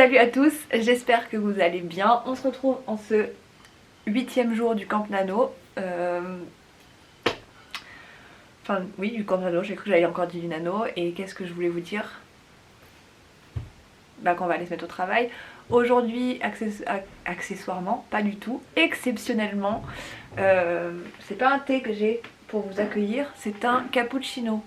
Salut à tous, j'espère que vous allez bien. On se retrouve en ce 8e jour du Camp Nano. Enfin oui, du Camp Nano, j'ai cru que j'allais encore dire du Nano. Et qu'est-ce que je voulais vous dire? Bah qu'on va aller se mettre au travail. Aujourd'hui, accessoirement, pas du tout, exceptionnellement, c'est pas un thé que j'ai pour vous accueillir, c'est un cappuccino.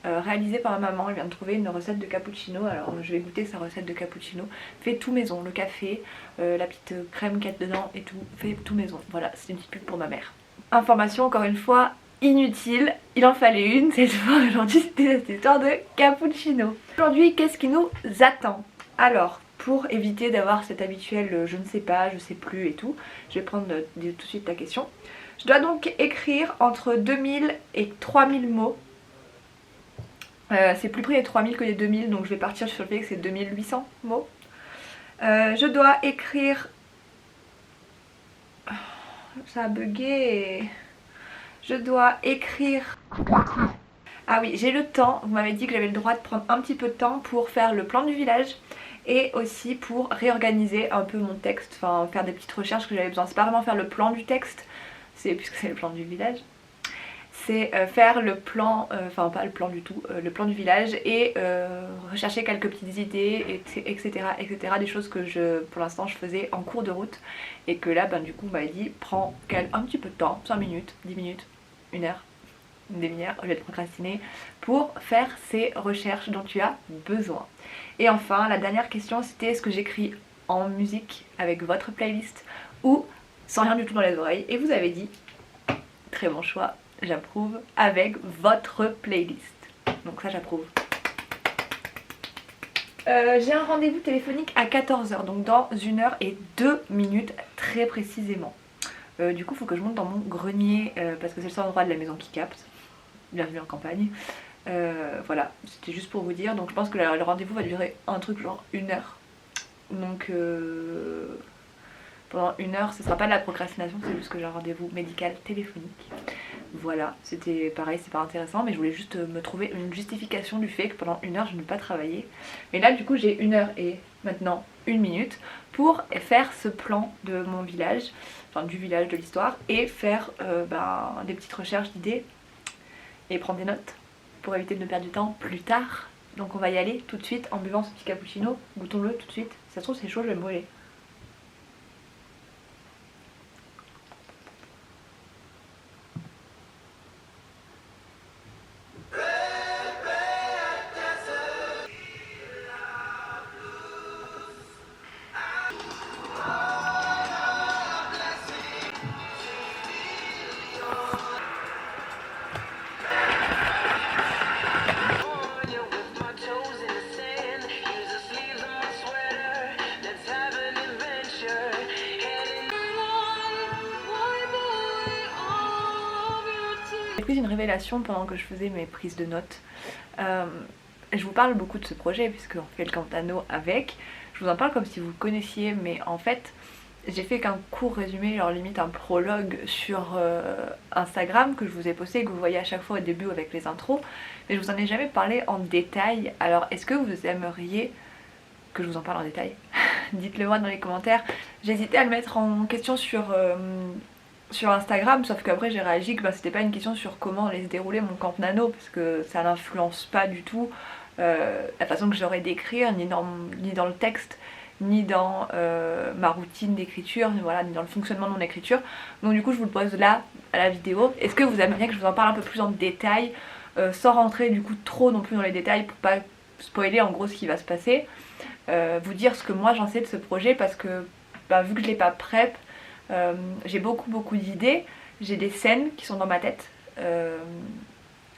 Réalisé par ma maman, elle vient de trouver une recette de cappuccino, alors je vais goûter sa recette de cappuccino. Fait tout maison, le café, la petite crème qu'il y a dedans et tout, fait tout maison. Voilà, c'est une petite pub pour ma mère. Information encore une fois inutile, il en fallait une cette fois. Aujourd'hui c'était cette histoire de cappuccino. Aujourd'hui qu'est-ce qui nous attend? Alors pour éviter d'avoir cet habituel je ne sais pas, je sais plus et tout, je vais prendre tout de suite ta question. Je dois donc écrire entre 2000 et 3000 mots. C'est plus près des 3000 que des 2000, donc je vais partir sur le fait que c'est 2800 mots. Je dois écrire... Ça a bugué. Je dois écrire... Ah oui, j'ai le temps, vous m'avez dit que j'avais le droit de prendre un petit peu de temps pour faire le plan du village et aussi pour réorganiser un peu mon texte, enfin faire des petites recherches que j'avais besoin. C'est pas vraiment faire le plan du texte, puisque c'est le plan du village. C'est faire le plan, enfin pas le plan du tout, le plan du village et rechercher quelques petites idées, etc. etc. Des choses que pour l'instant je faisais en cours de route et que là ben, du coup on m'a dit prends un petit peu de temps, 5 minutes, 10 minutes, 1 heure, une demi-heure au lieu de procrastiner pour faire ces recherches dont tu as besoin. Et enfin la dernière question c'était est-ce que j'écris en musique avec votre playlist ou sans rien du tout dans les oreilles, et vous avez dit très bon choix. J'approuve avec votre playlist. Donc ça j'approuve. J'ai un rendez-vous téléphonique à 14 h, donc dans 1 heure et 2 minutes très précisément. Du coup il faut que je monte dans mon grenier parce que c'est le seul endroit de la maison qui capte. Bienvenue en campagne. Voilà, c'était juste pour vous dire. Donc je pense que le rendez-vous va durer un truc genre 1 heure. Donc pendant 1 heure, ce sera pas de la procrastination, c'est juste que j'ai un rendez-vous médical téléphonique. Voilà, c'était pareil, c'est pas intéressant, mais je voulais juste me trouver une justification du fait que pendant 1 heure je ne vais pas travailler. Mais là du coup j'ai 1 heure et maintenant 1 minute pour faire ce plan de mon village, enfin du village de l'histoire, et faire des petites recherches d'idées et prendre des notes pour éviter de me perdre du temps plus tard. Donc on va y aller tout de suite en buvant ce petit cappuccino, goûtons-le tout de suite. Si ça se trouve c'est chaud, je vais me brûler. J'ai pris une révélation pendant que je faisais mes prises de notes. Je vous parle beaucoup de ce projet puisqu'on fait le Camp Nano avec. Je vous en parle comme si vous le connaissiez, mais en fait j'ai fait qu'un court résumé, genre limite un prologue sur Instagram que je vous ai posté et que vous voyez à chaque fois au début avec les intros, mais je vous en ai jamais parlé en détail. Alors est-ce que vous aimeriez que je vous en parle en détail? Dites-le moi dans les commentaires. J'ai hésité à le mettre en question sur Instagram, sauf qu'après j'ai réagi que c'était pas une question sur comment allait se dérouler mon Camp Nano, parce que ça n'influence pas du tout la façon que j'aurais d'écrire, ni dans le texte, ni dans ma routine d'écriture, voilà, ni dans le fonctionnement de mon écriture. Donc du coup je vous le pose là à la vidéo. Est-ce que vous aimeriez bien que je vous en parle un peu plus en détail, sans rentrer du coup trop non plus dans les détails pour pas spoiler en gros ce qui va se passer, vous dire ce que moi j'en sais de ce projet, parce que vu que je l'ai pas prep, j'ai beaucoup d'idées, j'ai des scènes qui sont dans ma tête,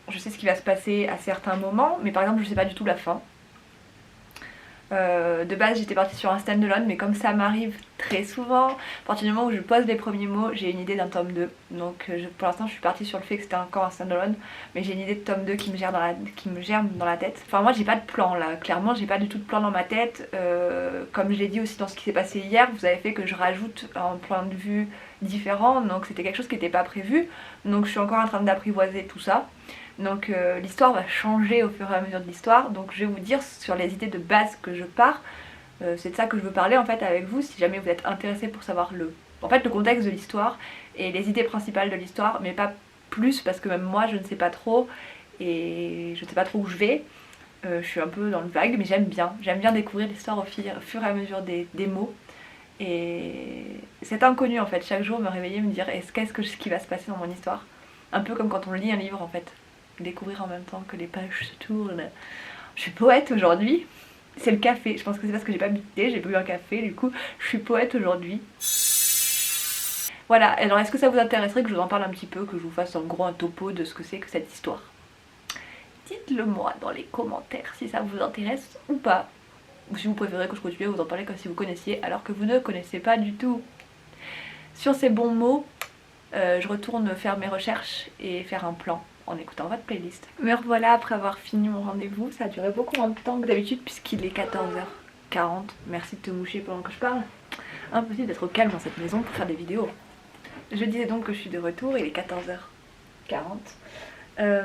je sais ce qui va se passer à certains moments, mais par exemple je sais pas du tout la fin. De base j'étais partie sur un stand-alone, mais comme ça m'arrive très souvent, à partir du moment où je pose les premiers mots, j'ai une idée d'un tome 2. Donc pour l'instant je suis partie sur le fait que c'était encore un stand-alone, mais j'ai une idée de tome 2 qui me germe dans la tête. Enfin moi j'ai pas de plan là, clairement j'ai pas du tout de plan dans ma tête. Comme je l'ai dit aussi dans ce qui s'est passé hier, vous avez fait que je rajoute un point de vue différent, donc c'était quelque chose qui n'était pas prévu. Donc je suis encore en train d'apprivoiser tout ça. Donc l'histoire va changer au fur et à mesure de l'histoire, donc je vais vous dire sur les idées de base que je pars. C'est de ça que je veux parler en fait avec vous, si jamais vous êtes intéressé pour savoir le contexte de l'histoire et les idées principales de l'histoire, mais pas plus parce que même moi je ne sais pas trop et je ne sais pas trop où je vais. Je suis un peu dans le vague, mais j'aime bien découvrir l'histoire au fur et à mesure des mots. Et c'est inconnu en fait, chaque jour me réveiller, me dire ce qui va se passer dans mon histoire. Un peu comme quand on lit un livre en fait, découvrir en même temps que les pages se tournent. Je suis poète aujourd'hui, c'est le café, je pense que c'est parce que j'ai pas bu de thé, j'ai bu un café, du coup je suis poète aujourd'hui. Voilà, alors est-ce que ça vous intéresserait que je vous en parle un petit peu, que je vous fasse en gros un topo de ce que c'est que cette histoire? Dites-le moi dans les commentaires si ça vous intéresse ou pas. Ou si vous préférez que je continue à vous en parler comme si vous connaissiez alors que vous ne connaissez pas du tout. Sur ces bons mots, je retourne faire mes recherches et faire un plan en écoutant votre playlist. Me revoilà après avoir fini mon rendez-vous, ça a duré beaucoup moins de temps que d'habitude puisqu'il est 14h40. Merci de te moucher pendant que je parle. Impossible d'être au calme dans cette maison pour faire des vidéos. Je disais donc que je suis de retour, il est 14h40.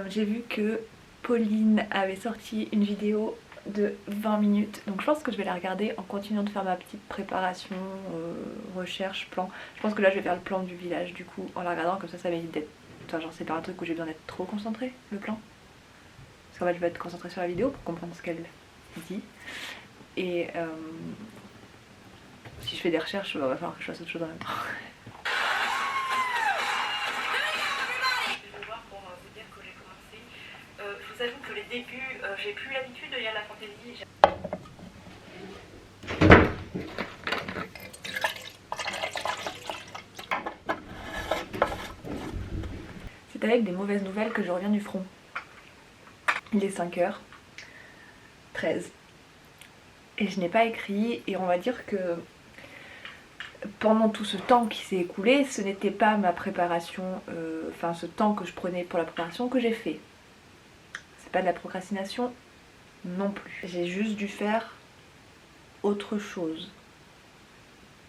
J'ai vu que Pauline avait sorti une vidéo de 20 minutes, donc je pense que je vais la regarder en continuant de faire ma petite préparation, recherche, plan. Je pense que là je vais faire le plan du village du coup en la regardant, comme ça m'évite d'être... Enfin genre c'est pas un truc où j'ai besoin d'être trop concentrée, le plan. Parce qu'en fait je vais être concentrée sur la vidéo pour comprendre ce qu'elle dit. Et si je fais des recherches, il va falloir que je fasse autre chose en même temps. Je vous avoue que les débuts, j'ai plus l'habitude de lire la fantaisie. C'est avec des mauvaises nouvelles que je reviens du front. Il est 5h13 et je n'ai pas écrit, et on va dire que pendant tout ce temps qui s'est écoulé, ce n'était pas ma préparation, enfin ce temps que je prenais pour la préparation que j'ai fait. C'est pas de la procrastination non plus. J'ai juste dû faire autre chose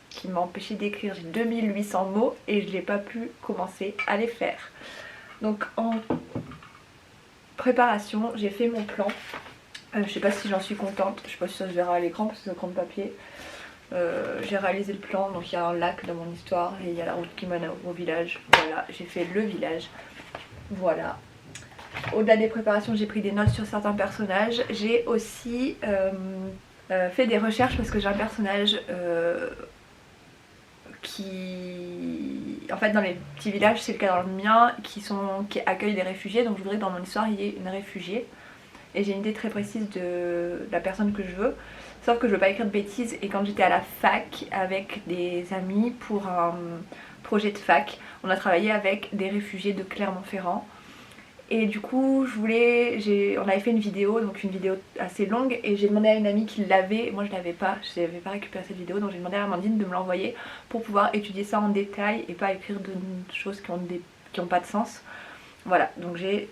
qui m'a empêché d'écrire. J'ai 2800 mots et je n'ai pas pu commencer à les faire. Donc en préparation, j'ai fait mon plan. Je sais pas si j'en suis contente, je sais pas si ça se verra à l'écran parce que c'est au grand papier. J'ai réalisé le plan, donc il y a un lac dans mon histoire et il y a la route qui mène au village. Voilà, j'ai fait le village. Voilà. Au-delà des préparations, j'ai pris des notes sur certains personnages. J'ai aussi fait des recherches parce que j'ai un personnage qui... En fait dans les petits villages, c'est le cas dans le mien, qui accueillent des réfugiés. Donc je voudrais que dans mon histoire il y ait une réfugiée. Et j'ai une idée très précise de la personne que je veux. Sauf que je veux pas écrire de bêtises, et quand j'étais à la fac avec des amis pour un projet de fac, on a travaillé avec des réfugiés de Clermont-Ferrand. Et du coup on avait fait une vidéo, donc une vidéo assez longue, et j'ai demandé à une amie qui l'avait, moi je l'avais pas, je n'avais pas récupéré cette vidéo, donc j'ai demandé à Amandine de me l'envoyer pour pouvoir étudier ça en détail et pas écrire de choses qui ont pas de sens. Voilà, donc j'ai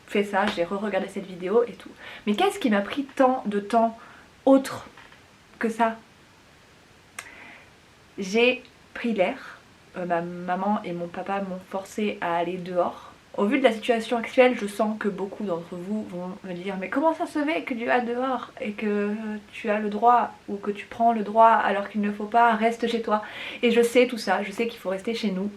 fait ça, j'ai re-regardé cette vidéo et tout. Mais qu'est-ce qui m'a pris tant de temps autre que ça? J'ai pris l'air, ma maman et mon papa m'ont forcé à aller dehors. Au vu de la situation actuelle, je sens que beaucoup d'entre vous vont me dire mais comment ça se fait que tu vas dehors et que tu as le droit, ou que tu prends le droit alors qu'il ne faut pas, reste chez toi. Et je sais tout ça, je sais qu'il faut rester chez nous.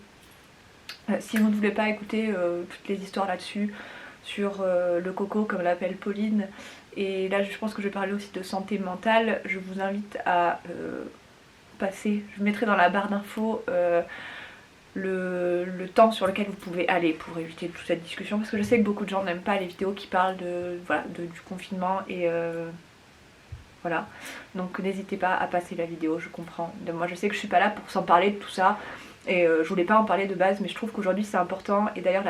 Si vous ne voulez pas écouter toutes les histoires là-dessus, sur le coco comme l'appelle Pauline, et là je pense que je vais parler aussi de santé mentale, je vous invite à passer, je mettrai dans la barre d'infos le temps sur lequel vous pouvez aller pour éviter toute cette discussion, parce que je sais que beaucoup de gens n'aiment pas les vidéos qui parlent du confinement et voilà, donc n'hésitez pas à passer la vidéo, je comprends. Moi je sais que je suis pas là pour s'en parler de tout ça, et je voulais pas en parler de base, mais je trouve qu'aujourd'hui c'est important. Et d'ailleurs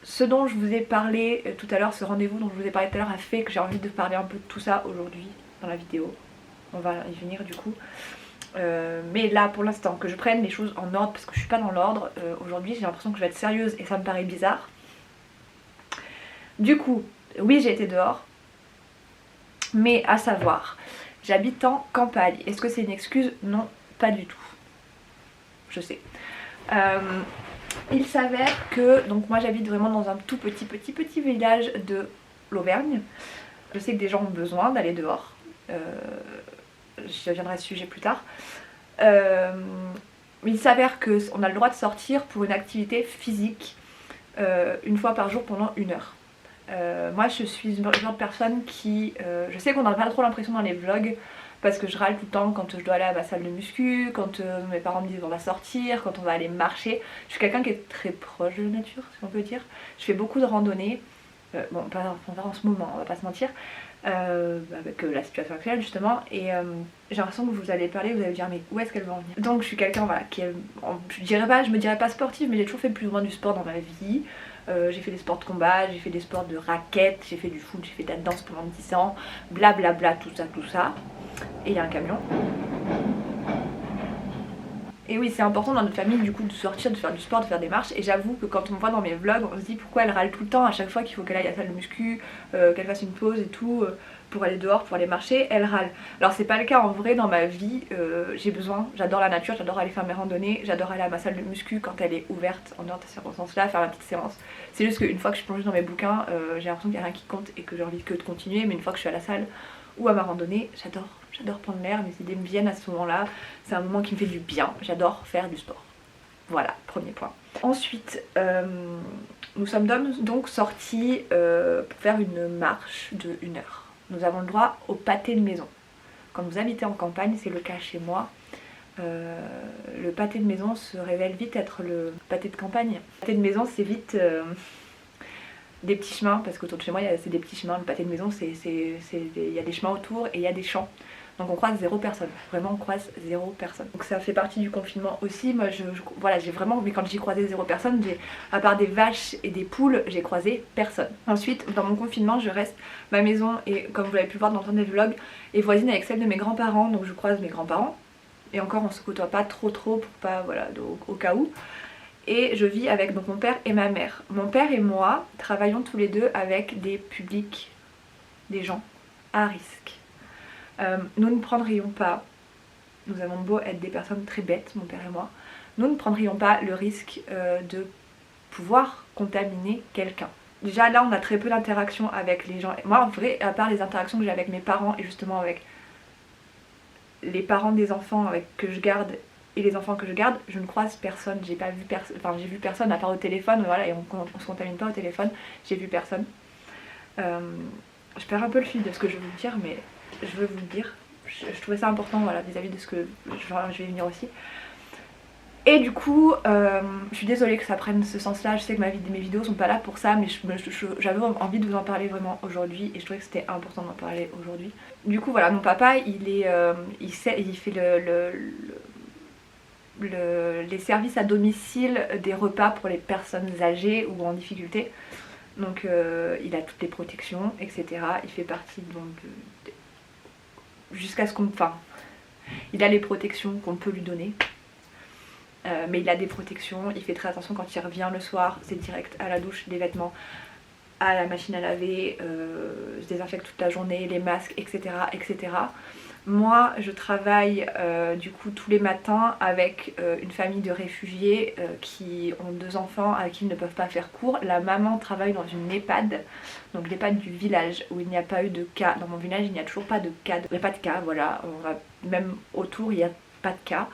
ce dont je vous ai parlé tout à l'heure, ce rendez-vous dont je vous ai parlé tout à l'heure a fait que j'ai envie de parler un peu de tout ça aujourd'hui dans la vidéo. On va y venir du coup. Mais là pour l'instant, que je prenne les choses en ordre parce que je suis pas dans l'ordre. Aujourd'hui j'ai l'impression que je vais être sérieuse et ça me paraît bizarre. Du coup, oui j'ai été dehors. Mais à savoir, j'habite en campagne. Est-ce que c'est une excuse? Non, pas du tout. Je sais. Il s'avère que, donc moi j'habite vraiment dans un tout petit village de l'Auvergne. Je sais que des gens ont besoin d'aller dehors. Je reviendrai à ce sujet plus tard. Mais il s'avère qu'on a le droit de sortir pour une activité physique une fois par jour pendant 1 heure. Moi je suis le genre de personne qui... je sais qu'on n'a pas trop l'impression dans les vlogs parce que je râle tout le temps quand je dois aller à ma salle de muscu, quand mes parents me disent on va sortir, quand on va aller marcher. Je suis quelqu'un qui est très proche de la nature, si on peut dire. Je fais beaucoup de randonnées, bon pas en ce moment, on va pas se mentir, avec la situation actuelle justement, et j'ai l'impression que vous allez parler, vous allez me dire mais où est-ce qu'elle va en venir. Donc je suis quelqu'un voilà, qui est, je me dirais pas sportive, mais j'ai toujours fait plus ou moins du sport dans ma vie. J'ai fait des sports de combat, j'ai fait des sports de raquettes, j'ai fait du foot, j'ai fait de la danse pendant 10 ans, blablabla, tout ça. Et il y a un camion. Et oui, c'est important dans notre famille du coup de sortir, de faire du sport, de faire des marches. Et j'avoue que quand on me voit dans mes vlogs, on se dit pourquoi elle râle tout le temps à chaque fois qu'il faut qu'elle aille à la salle de muscu, qu'elle fasse une pause et tout, pour aller dehors, pour aller marcher, elle râle. Alors c'est pas le cas en vrai dans ma vie, j'ai besoin, j'adore la nature, j'adore aller faire mes randonnées, j'adore aller à ma salle de muscu quand elle est ouverte en dehors de ces circonstances-là, faire ma petite séance. C'est juste qu'une fois que je plonge dans mes bouquins, j'ai l'impression qu'il n'y a rien qui compte et que j'ai envie que de continuer, mais une fois que je suis à la salle ou à ma randonnée, j'adore prendre l'air, mes idées me viennent à ce moment-là, c'est un moment qui me fait du bien, j'adore faire du sport. Voilà, premier point. Ensuite, nous sommes donc sortis pour faire une marche de 1 heure. Nous avons le droit au pâté de maison. Quand vous habitez en campagne, c'est le cas chez moi, le pâté de maison se révèle vite être le pâté de campagne. Le pâté de maison c'est vite des petits chemins, parce qu'autour de chez moi c'est des petits chemins. Le pâté de maison il y a des chemins autour et il y a des champs. Donc on croise 0 personne, vraiment on croise 0 personne. Donc ça fait partie du confinement aussi. Moi voilà, j'ai vraiment, mais quand j'ai croisé 0 personne, à part des vaches et des poules, j'ai croisé personne. Ensuite dans mon confinement je reste, ma maison et comme vous l'avez pu voir dans le vlog, est voisine avec celle de mes grands-parents, donc je croise mes grands-parents. Et encore on se côtoie pas trop pour pas, voilà, au cas où. Et je vis avec donc mon père et ma mère. Mon père et moi travaillons tous les deux avec des publics, des gens à risque. Nous ne prendrions pas, nous avons beau être des personnes très bêtes, mon père et moi, nous ne prendrions pas le risque de pouvoir contaminer quelqu'un. Déjà là on a très peu d'interactions avec les gens. Moi en vrai, à part les interactions que j'ai avec mes parents et justement avec les parents des enfants que je garde et les enfants que je garde, je ne croise personne. J'ai pas vu personne, enfin j'ai vu personne à part au téléphone, voilà, et on se contamine pas au téléphone, j'ai vu personne. Je perds un peu le fil de ce que je veux vous dire, mais je veux vous le dire. Je trouvais ça important, voilà, vis-à-vis de ce que je vais venir aussi. Et du coup, je suis désolée que ça prenne ce sens-là. Je sais que mes vidéos sont pas là pour ça, mais j'avais envie de vous en parler vraiment aujourd'hui et je trouvais que c'était important d'en parler aujourd'hui. Du coup, voilà, mon papa, il fait les services à domicile des repas pour les personnes âgées ou en difficulté. Donc il a toutes les protections, etc. Il fait partie donc jusqu'à ce qu'on... Enfin, il a les protections qu'on peut lui donner. Mais il a des protections, il fait très attention quand il revient le soir, c'est direct à la douche, les vêtements, à la machine à laver, je désinfecte toute la journée, les masques, etc. etc. Moi je travaille du coup tous les matins avec une famille de réfugiés qui ont 2 enfants à qui ils ne peuvent pas faire cours. La maman travaille dans une EHPAD, donc l'EHPAD du village où il n'y a pas eu de cas. Dans mon village il n'y a toujours pas de cas, il n'y a pas de cas, voilà, même autour il n'y a pas de cas.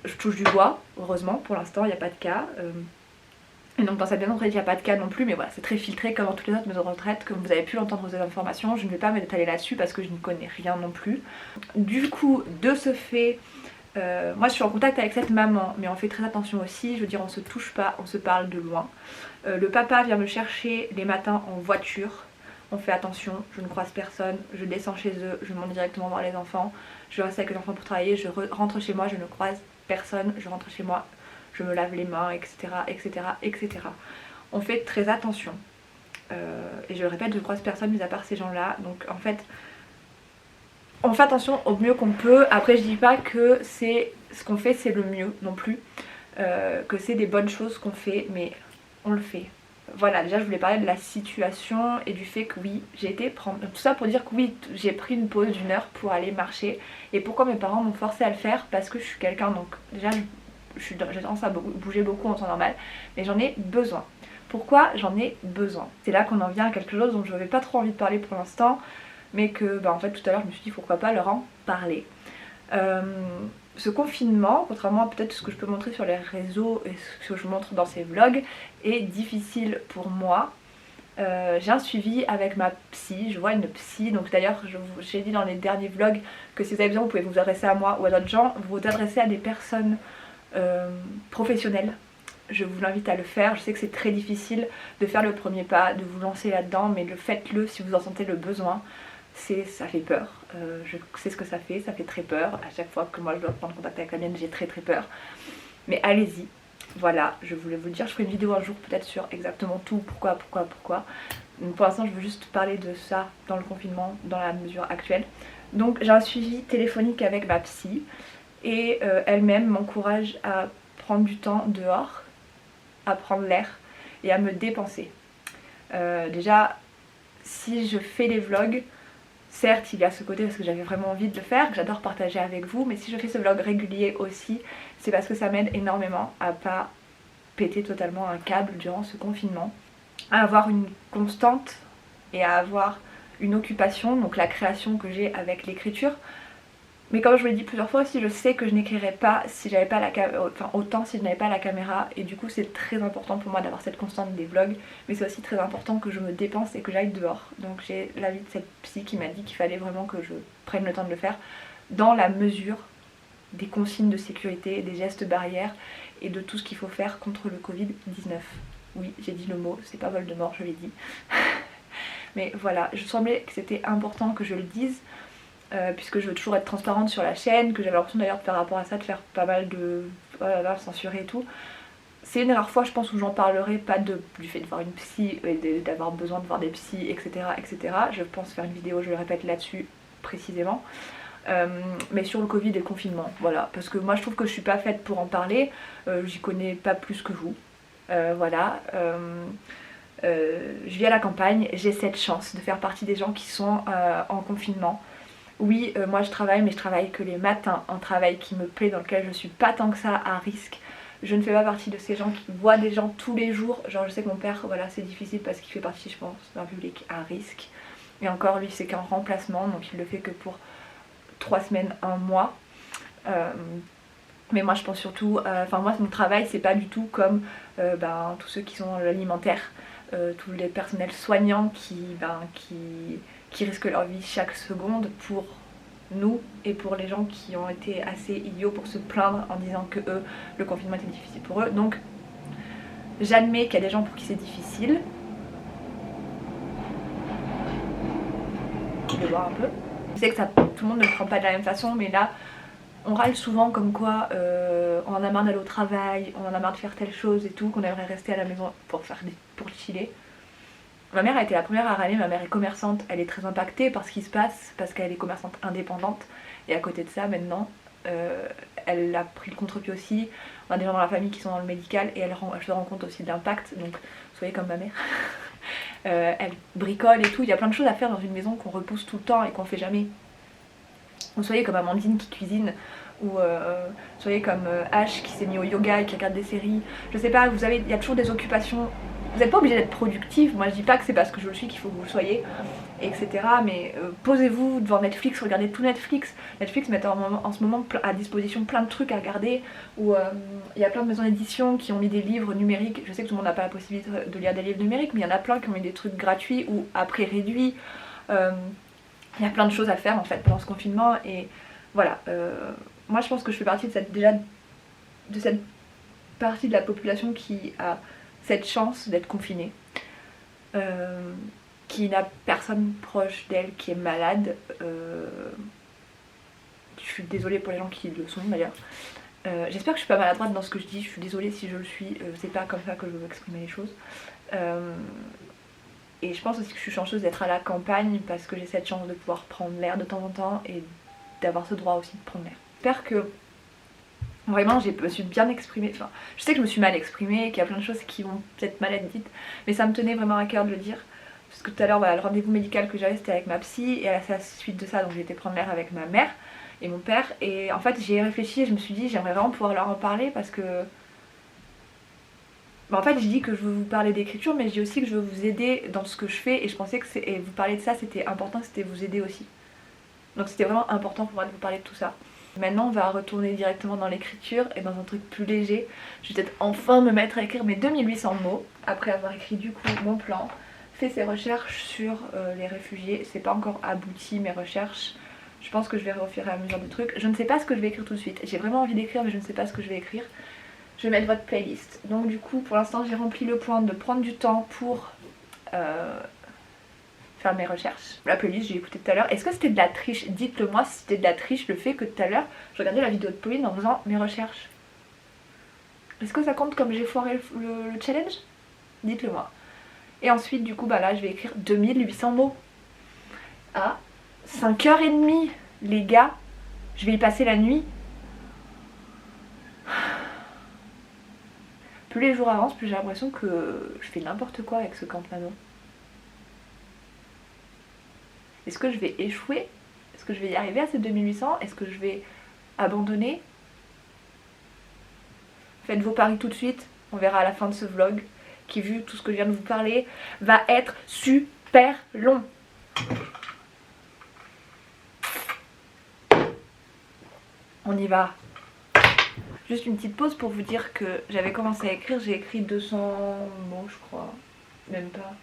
Je touche du bois, heureusement pour l'instant il n'y a pas de cas. Et donc dans cette maison de retraite il n'y a pas de cas non plus, mais voilà, c'est très filtré comme dans toutes les autres maisons de retraite, comme vous avez pu l'entendre aux informations. Je ne vais pas m'étaler là-dessus parce que je n'y connais rien non plus. Du coup, de ce fait, moi je suis en contact avec cette maman, mais on fait très attention aussi, je veux dire on se touche pas, on se parle de loin. Le papa vient me chercher les matins en voiture, on fait attention, je ne croise personne, je descends chez eux, je monte directement voir les enfants, je reste avec les enfants pour travailler, je rentre chez moi, je ne croise personne, je rentre chez moi, je me lave les mains, etc. etc. etc. On fait très attention. Et je le répète, je ne croise personne mis à part ces gens-là. Donc en fait, on fait attention au mieux qu'on peut. Après je dis pas que c'est ce qu'on fait c'est le mieux non plus. Que c'est des bonnes choses qu'on fait, mais on le fait. Voilà, déjà je voulais parler de la situation et du fait que oui, j'ai été prendre... Tout ça pour dire que oui, j'ai pris une pause d'1 heure pour aller marcher. Et pourquoi mes parents m'ont forcé à le faire? Parce que je suis quelqu'un, donc déjà j'ai tendance à bouger beaucoup en temps normal, mais j'en ai besoin. Pourquoi j'en ai besoin? C'est là qu'on en vient à quelque chose dont je n'avais pas trop envie de parler pour l'instant. mais que en fait tout à l'heure je me suis dit pourquoi pas leur en parler. Ce confinement, contrairement à peut-être ce que je peux montrer sur les réseaux et ce que je montre dans ces vlogs, est difficile pour moi. J'ai un suivi avec ma psy, je vois une psy, donc d'ailleurs j'ai dit dans les derniers vlogs que si vous avez besoin vous pouvez vous adresser à moi ou à d'autres gens, vous adresser à des personnes professionnelles. Je vous invite à le faire, je sais que c'est très difficile de faire le premier pas, de vous lancer là-dedans, mais faites-le si vous en sentez le besoin. Ça fait peur, je sais ce que ça fait très peur. À chaque fois que moi je dois prendre contact avec la mienne, j'ai très peur. Mais allez-y, voilà, je voulais vous le dire. Je ferai une vidéo un jour peut-être sur exactement tout, pourquoi. Donc pour l'instant je veux juste parler de ça dans le confinement, dans la mesure actuelle. Donc j'ai un suivi téléphonique avec ma psy et elle-même m'encourage à prendre du temps dehors, à prendre l'air et à me dépenser. Déjà, si je fais les vlogs, certes il y a ce côté parce que j'avais vraiment envie de le faire, que j'adore partager avec vous, mais si je fais ce vlog régulier aussi, c'est parce que ça m'aide énormément à pas péter totalement un câble durant ce confinement, à avoir une constante et à avoir une occupation, donc la création que j'ai avec l'écriture. Mais comme je vous l'ai dit plusieurs fois aussi, je sais que je n'écrirais pas si j'avais pas la autant si je n'avais pas la caméra, et du coup c'est très important pour moi d'avoir cette constante des vlogs, mais c'est aussi très important que je me dépense et que j'aille dehors. Donc j'ai l'avis de cette psy qui m'a dit qu'il fallait vraiment que je prenne le temps de le faire dans la mesure des consignes de sécurité, des gestes barrières et de tout ce qu'il faut faire contre le Covid-19. Oui, j'ai dit le mot, c'est pas Voldemort, je l'ai dit. Mais voilà, je semblais que c'était important que je le dise. Puisque je veux toujours être transparente sur la chaîne, que j'avais l'impression d'ailleurs par rapport à ça de faire pas mal de censurer et tout. C'est une rare fois je pense où j'en parlerai, pas du fait de voir une psy et d'avoir besoin de voir des psys, etc. Je pense faire une vidéo, je le répète là-dessus précisément. Mais sur le Covid et le confinement, voilà, parce que moi je trouve que je suis pas faite pour en parler, j'y connais pas plus que vous, voilà. Je vis à la campagne, j'ai cette chance de faire partie des gens qui sont en confinement. Oui, moi je travaille, mais je travaille que les matins, un travail qui me plaît, dans lequel je suis pas tant que ça à risque. Je ne fais pas partie de ces gens qui voient des gens tous les jours. Genre je sais que mon père, voilà, c'est difficile parce qu'il fait partie, je pense, d'un public à risque. Et encore, lui, c'est qu'un remplacement, donc il le fait que pour 3 semaines, 1 mois. Mais moi je pense surtout, moi mon travail c'est pas du tout comme tous ceux qui sont dans l'alimentaire, tous les personnels soignants qui risquent leur vie chaque seconde pour nous et pour les gens qui ont été assez idiots pour se plaindre en disant que eux, le confinement était difficile pour eux. Donc j'admets qu'il y a des gens pour qui c'est difficile. Je vais voir un peu. Je sais que tout le monde ne le prend pas de la même façon, mais là on râle souvent comme quoi on en a marre d'aller au travail, on en a marre de faire telle chose et tout, qu'on aimerait rester à la maison pour chiller. Ma mère a été la première à râler, ma mère est commerçante, elle est très impactée par ce qui se passe, parce qu'elle est commerçante indépendante, et à côté de ça maintenant, elle a pris le contre-pied aussi. On a des gens dans la famille qui sont dans le médical et elle se rend compte aussi de l'impact, donc soyez comme ma mère. Elle bricole et tout, il y a plein de choses à faire dans une maison qu'on repousse tout le temps et qu'on fait jamais. Ou soyez comme Amandine qui cuisine, ou soyez comme H qui s'est mis au yoga et qui regarde des séries. Je sais pas, il y a toujours des occupations. Vous n'êtes pas obligé d'être productif, moi je dis pas que c'est parce que je le suis qu'il faut que vous le soyez, etc. Mais posez-vous devant Netflix, regardez tout Netflix. Netflix met en ce moment à disposition plein de trucs à regarder, où il y a plein de maisons d'édition qui ont mis des livres numériques. Je sais que tout le monde n'a pas la possibilité de lire des livres numériques, mais il y en a plein qui ont mis des trucs gratuits ou à prix réduit. Il y a plein de choses à faire en fait pendant ce confinement, et voilà. Moi je pense que je fais partie de cette partie de la population qui a cette chance d'être confinée, qui n'a personne proche d'elle qui est malade. Je suis désolée pour les gens qui le sont d'ailleurs. J'espère que je suis pas maladroite dans ce que je dis, je suis désolée si je le suis, c'est pas comme ça que je veux exprimer les choses. Et je pense aussi que je suis chanceuse d'être à la campagne parce que j'ai cette chance de pouvoir prendre l'air de temps en temps et d'avoir ce droit aussi de prendre l'air. J'espère que vraiment je me suis bien exprimée, enfin je sais que je me suis mal exprimée, qu'il y a plein de choses qui vont peut-être mal être dites, mais ça me tenait vraiment à cœur de le dire. Parce que tout à l'heure, voilà, le rendez-vous médical que j'avais c'était avec ma psy, et à la suite de ça donc j'ai été prendre l'air avec ma mère et mon père, et en fait j'ai réfléchi et je me suis dit j'aimerais vraiment pouvoir leur en parler parce que Bah, en fait, je dis que je veux vous parler d'écriture, mais je dis aussi que je veux vous aider dans ce que je fais. Et je pensais que et vous parler de ça, c'était important, c'était vous aider aussi. Donc c'était vraiment important pour moi de vous parler de tout ça. Maintenant, on va retourner directement dans l'écriture et dans un truc plus léger. Je vais peut-être enfin me mettre à écrire mes 2800 mots, après avoir écrit du coup mon plan, fait ces recherches sur les réfugiés. C'est pas encore abouti mes recherches. Je pense que je vais refaire à mesure des trucs. Je ne sais pas ce que je vais écrire tout de suite. J'ai vraiment envie d'écrire, mais je ne sais pas ce que je vais écrire. Je vais mettre votre playlist. Donc du coup, pour l'instant, j'ai rempli le point de prendre du temps pour faire mes recherches. La playlist, j'ai écouté tout à l'heure. Est-ce que c'était de la triche? Dites-le moi si c'était de la triche, le fait que tout à l'heure, je regardais la vidéo de Pauline en faisant mes recherches. Est-ce que ça compte comme j'ai foiré le challenge? Dites-le moi. Et ensuite, du coup, bah là, je vais écrire 2800 mots. À 5h30, les gars. Je vais y passer la nuit. Plus les jours avancent, plus j'ai l'impression que je fais n'importe quoi avec ce campano. Est-ce que je vais échouer? Est-ce que je vais y arriver à ces 2800? Est-ce que je vais abandonner? Faites vos paris tout de suite. On verra à la fin de ce vlog, qui, vu tout ce que je viens de vous parler, va être super long. On y va. Juste une petite pause pour vous dire que j'avais commencé à écrire. J'ai écrit 200 mots, je crois. Même pas.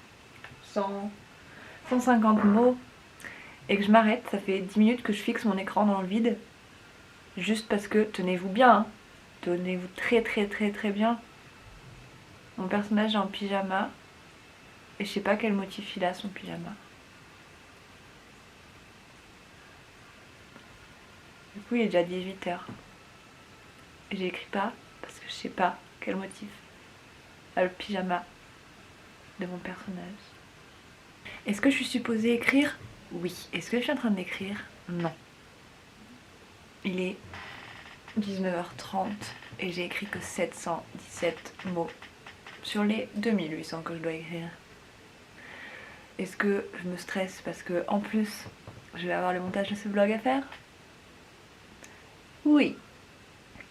100, 150 mots. Et que je m'arrête. Ça fait 10 minutes que je fixe mon écran dans le vide. Juste parce que, tenez-vous bien, hein. Tenez-vous très très très très bien. Mon personnage est en pyjama. Et je sais pas quel motif il a son pyjama. Du coup il est déjà 18h. Et j'écris pas parce que je sais pas quel motif a le pyjama de mon personnage. Est-ce que je suis supposée écrire? Oui. Est-ce que je suis en train d'écrire? Non. Il est 19h30 et j'ai écrit que 717 mots sur les 2800 que je dois écrire. Est-ce que je me stresse parce que en plus je vais avoir le montage de ce vlog à faire? Oui.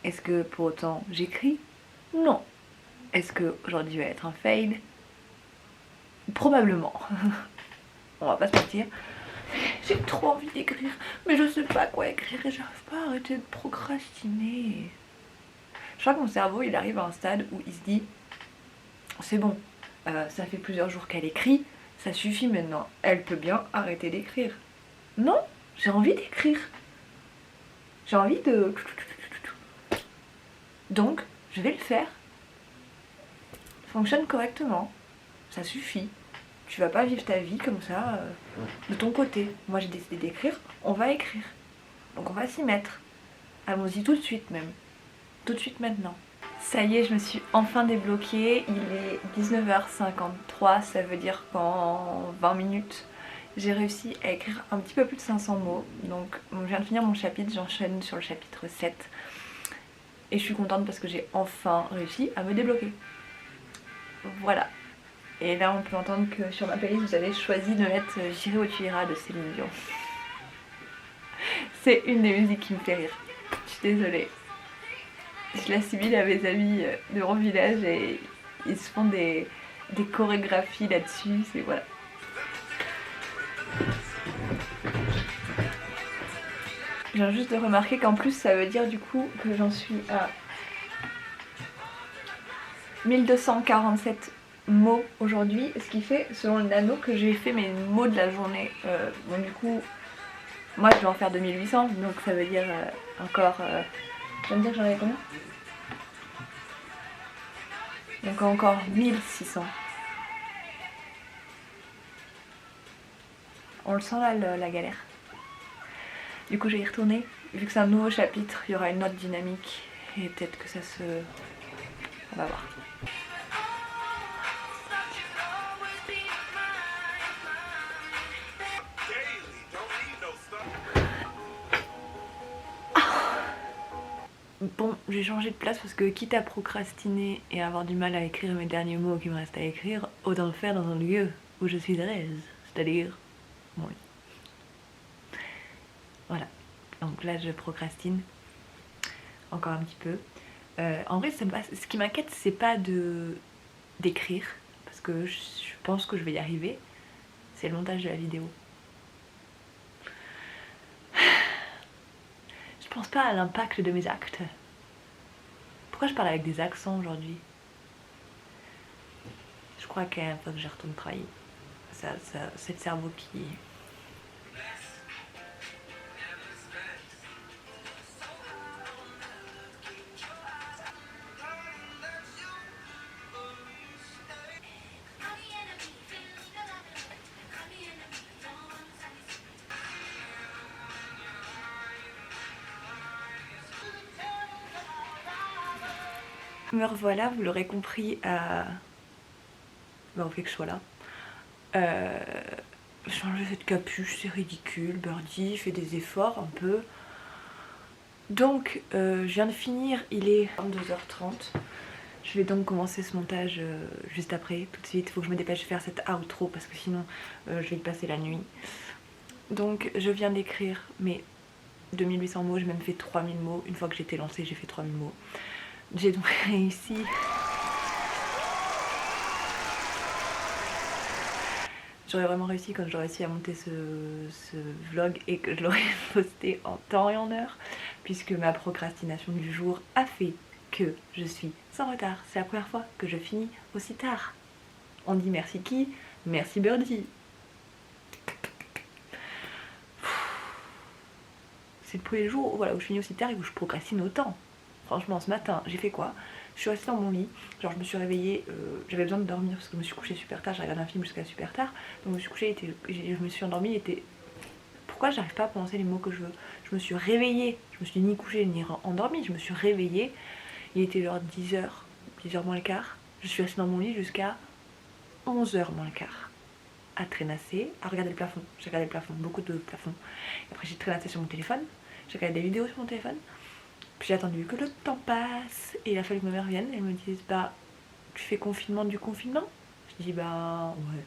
Est-ce que pour autant j'écris? Non. Est-ce que aujourd'hui va être un fail? Probablement. On va pas se mentir. J'ai trop envie d'écrire, mais je sais pas quoi écrire et j'arrive pas à arrêter de procrastiner. Je crois que mon cerveau il arrive à un stade où il se dit c'est bon, ça fait plusieurs jours qu'elle écrit, ça suffit maintenant, elle peut bien arrêter d'écrire. Non, j'ai envie d'écrire. J'ai envie de... Donc, je vais le faire. Ça fonctionne correctement, ça suffit. Tu vas pas vivre ta vie comme ça de ton côté. Moi j'ai décidé d'écrire, on va écrire. Donc on va s'y mettre. Allons-y tout de suite même. Tout de suite maintenant. Ça y est, je me suis enfin débloquée. Il est 19h53, ça veut dire qu'en 20 minutes, j'ai réussi à écrire un petit peu plus de 500 mots. Donc je viens de finir mon chapitre, j'enchaîne sur le chapitre 7. Et je suis contente parce que j'ai enfin réussi à me débloquer. Voilà. Et là on peut entendre que sur ma playlist vous avez choisi de mettre J'irai où tu iras de Céline Dion. C'est une des musiques qui me fait rire. Je suis désolée. Je l'assimile à mes amis de mon village et ils se font des chorégraphies là-dessus, c'est voilà. Je viens juste de remarquer qu'en plus ça veut dire du coup que j'en suis à 1247 mots aujourd'hui, ce qui fait selon le nano que j'ai fait mes mots de la journée. Bon du coup, moi je vais en faire 2800, donc ça veut dire encore... je viens de dire que j'en avais combien? Donc encore 1600. On le sent là la galère. Du coup je vais y retourner. Vu que c'est un nouveau chapitre, il y aura une autre dynamique et peut-être que ça se... On va voir. Bon, j'ai changé de place parce que quitte à procrastiner et à avoir du mal à écrire mes derniers mots qui me restent à écrire, autant le faire dans un lieu où je suis à l'aise, c'est-à-dire mon lit. Voilà, donc là je procrastine encore un petit peu. En vrai, ce qui m'inquiète, c'est pas de d'écrire, parce que je pense que je vais y arriver, c'est le montage de la vidéo. Je pense pas à l'impact de mes actes. Pourquoi je parle avec des accents aujourd'hui? Je crois qu'il faut que je retourne travailler. C'est le cerveau qui... Me revoilà, vous l'aurez compris, au fait que je sois là. Changer cette capuche, c'est ridicule. Birdie fait des efforts un peu. Donc, je viens de finir, il est 22h30. Je vais donc commencer ce montage juste après, tout de suite. Il faut que je me dépêche de faire cette outro parce que sinon je vais y passer la nuit. Donc, je viens d'écrire mes 2800 mots, j'ai même fait 3000 mots. Une fois que j'étais lancée, j'ai fait 3000 mots. J'ai donc réussi. J'aurais vraiment réussi quand j'aurais réussi à monter ce vlog et que je l'aurais posté en temps et en heure, puisque ma procrastination du jour a fait que je suis sans retard. C'est la première fois que je finis aussi tard. On dit merci qui? Merci Birdie. C'est le premier jour voilà, où je finis aussi tard et où je procrastine autant. Franchement, ce matin, j'ai fait quoi? Je suis restée dans mon lit, genre je me suis réveillée, j'avais besoin de dormir parce que je me suis couchée super tard, j'ai regardé un film jusqu'à super tard, donc je me suis couchée, je me suis endormie, pourquoi j'arrive pas à prononcer les mots que je veux? Je me suis réveillée, je me suis ni couchée ni endormie, je me suis réveillée, il était genre 10h, 10h moins le quart, je suis restée dans mon lit jusqu'à 11h moins le quart, à traînasser, à regarder le plafond, j'ai regardé le plafond, beaucoup de plafond, après j'ai traînassé sur mon téléphone, j'ai regardé des vidéos sur mon téléphone. Puis j'ai attendu que le temps passe et il a fallu que ma mère vienne et elle me dise bah tu fais confinement du confinement? Je dis bah ouais.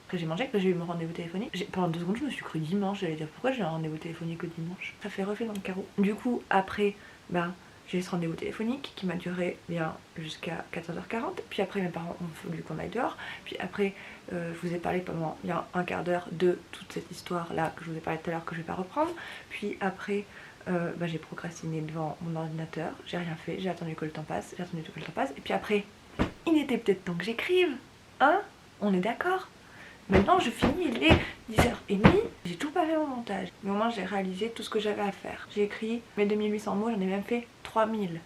Après j'ai mangé, après j'ai eu mon rendez-vous téléphonique. Pendant 2 secondes je me suis cru dimanche, j'allais dire pourquoi j'ai un rendez-vous téléphonique le dimanche? Ça fait reflet dans le carreau. Du coup après bah j'ai eu ce rendez-vous téléphonique qui m'a duré bien jusqu'à 14h40. Puis après mes parents ont voulu qu'on aille dehors. Puis après je vous ai parlé pendant bien un quart d'heure de toute cette histoire là que je vous ai parlé tout à l'heure que je vais pas reprendre. Puis après j'ai procrastiné devant mon ordinateur, j'ai rien fait, j'ai attendu que le temps passe, et puis après, il était peut-être temps que j'écrive, hein? On est d'accord? Maintenant je finis, il est 10h30, j'ai tout pas fait mon montage, mais au moins j'ai réalisé tout ce que j'avais à faire. J'ai écrit mes 2800 mots, j'en ai même fait 3000.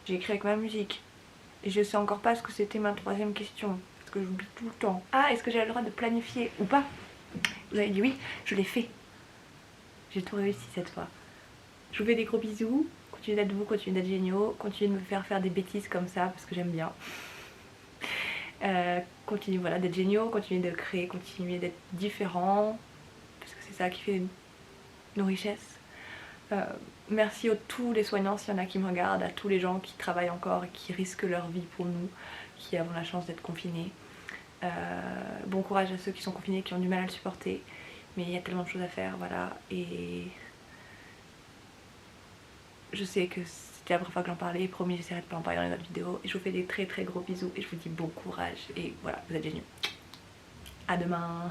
J'ai écrit avec ma musique, et je sais encore pas ce que c'était ma 3e question, parce que j'oublie tout le temps. Ah, est-ce que j'ai le droit de planifier ou pas? Vous avez dit oui, je l'ai fait. J'ai tout réussi cette fois. Je vous fais des gros bisous, continuez d'être vous, continuez d'être géniaux, continuez de me faire des bêtises comme ça parce que j'aime bien. Continuez voilà, d'être géniaux, continuez de créer, continuez d'être différents parce que c'est ça qui fait nos richesses. Merci à tous les soignants s'il y en a qui me regardent, à tous les gens qui travaillent encore et qui risquent leur vie pour nous, qui avons la chance d'être confinés. Bon courage à ceux qui sont confinés, qui ont du mal à le supporter, mais il y a tellement de choses à faire, voilà, et je sais que c'était la première fois que j'en parlais, promis j'essaierai de pas en parler dans les autres vidéos, et je vous fais des très très gros bisous et je vous dis bon courage et voilà, vous êtes géniaux. À demain.